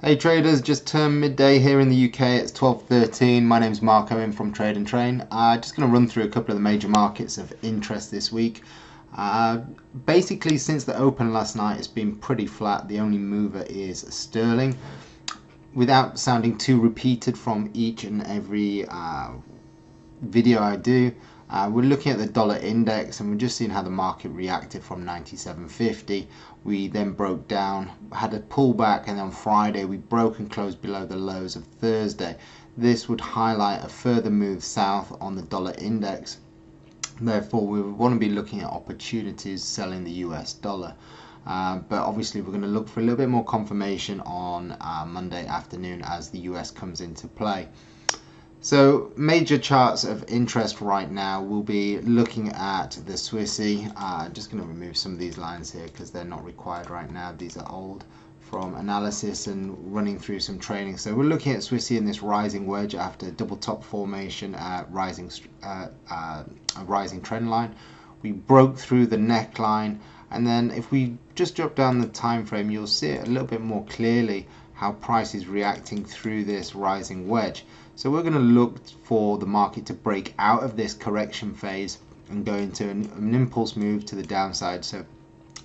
Hey traders, just turned midday here in the UK. It's 12:13. My name's Mark Owen from Trade and Train. Just going to run through a couple of the major markets of interest this week. Basically, since the open last night, it's been pretty flat. The only mover is sterling. Without sounding too repeated from each and every video I do, we're looking at the dollar index and we're just seeing how the market reacted from 97.50. We then broke down, had a pullback, and on Friday we broke and closed below the lows of Thursday. This would highlight a further move south on the dollar index. Therefore, we would want to be looking at opportunities selling the US dollar. But obviously we're going to look for a little bit more confirmation on Monday afternoon as the US comes into play. So major charts of interest right now, we'll be looking at the Swissy. Just going to remove some of these lines here because they're not required right now. These are old from analysis and running through some training. So we're looking at Swissy in this rising wedge after double top formation, a rising trend line. We broke through the neckline, and then if we just drop down the time frame, you'll see it a little bit more clearly how price is reacting through this rising wedge. So we're going to look for the market to break out of this correction phase and go into an impulse move to the downside. So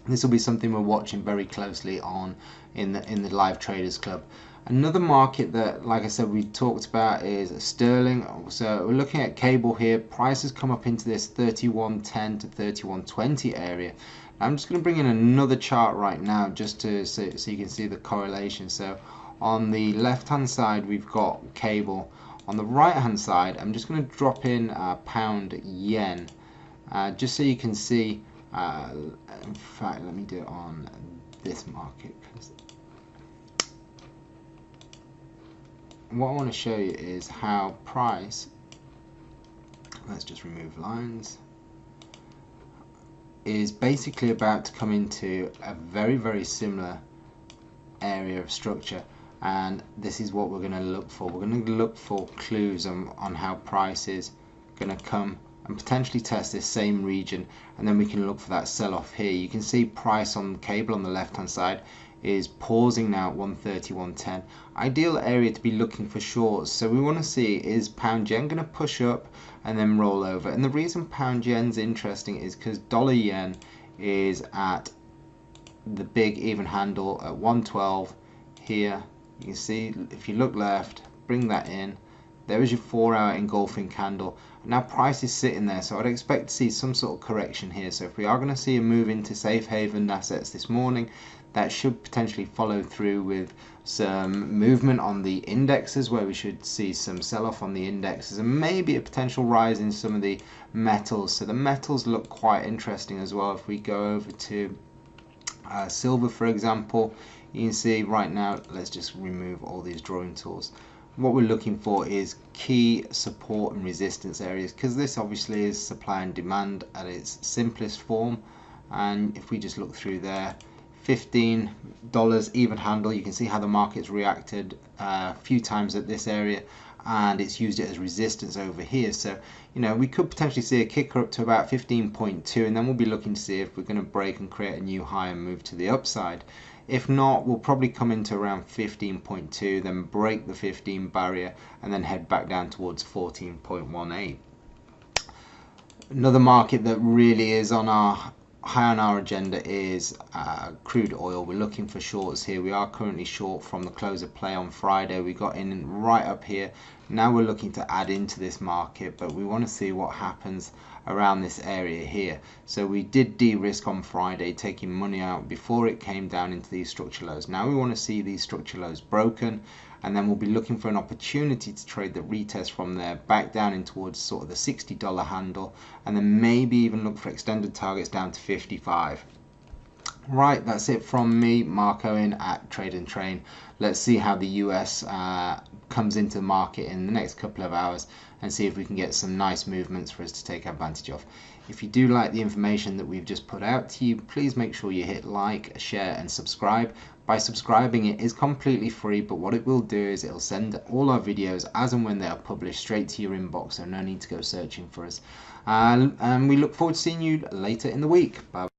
this will be something we're watching very closely on in the live traders club. Another market that, like I said, we talked about is sterling. So we're looking at cable here. Price has come up into this 31.10 to 31.20 area. I'm just going to bring in another chart right now just to so you can see the correlation. So on the left hand side we've got cable. On the right hand side I'm just going to drop in pound yen just so you can see. In fact, let me do it on this market, because what I want to show you is how price, let's just remove lines, is basically about to come into a very similar area of structure, and this is what we're going to look for. We're going to look for clues on how price is going to come and potentially test this same region, and then we can look for that sell-off here. You can see price on the cable on the left hand side is pausing now at 130.110. Ideal area to be looking for shorts. So we want to see, is pound yen going to push up and then roll over? And the reason pound yen's interesting is because dollar yen is at the big even handle at 112 here. You can see if you look left, bring that in, there is your 4-hour engulfing candle. Now price is sitting there, so I'd expect to see some sort of correction here. So if we are going to see a move into safe haven assets this morning, that should potentially follow through with some movement on the indexes, where we should see some sell-off on the indexes and maybe a potential rise in some of the metals. So the metals look quite interesting as well. If we go over to silver, for example, you can see right now, let's just remove all these drawing tools. What we're looking for is key support and resistance areas, because this obviously is supply and demand at its simplest form. And if we just look through there, $15 even handle, you can see how the market's reacted a few times at this area, and it's used it as resistance over here. So you know, we could potentially see a kicker up to about 15.2, and then we'll be looking to see if we're going to break and create a new high and move to the upside. If not, we'll probably come into around 15.2, then break the 15 barrier, and then head back down towards 14.18. Another market that really is on our high on our agenda is crude oil. We're looking for shorts here. We are currently short from the close of play on Friday. We got in right up here. Now we're looking to add into this market, but we want to see what happens around this area here. So we did de-risk on Friday, taking money out before it came down into these structure lows. Now we want to see these structure lows broken, and then we'll be looking for an opportunity to trade the retest from there back down in towards sort of the $60 handle, and then maybe even look for extended targets down to 55. Right, that's it from me, Mark Owen at Trade and Train. Let's see how the US comes into the market in the next couple of hours and see if we can get some nice movements for us to take advantage of. If you do like the information that we've just put out to you, please make sure you hit like, share and subscribe. By subscribing, it is completely free, but what it will do is it'll send all our videos as and when they are published straight to your inbox, so no need to go searching for us. And we look forward to seeing you later in the week. Bye.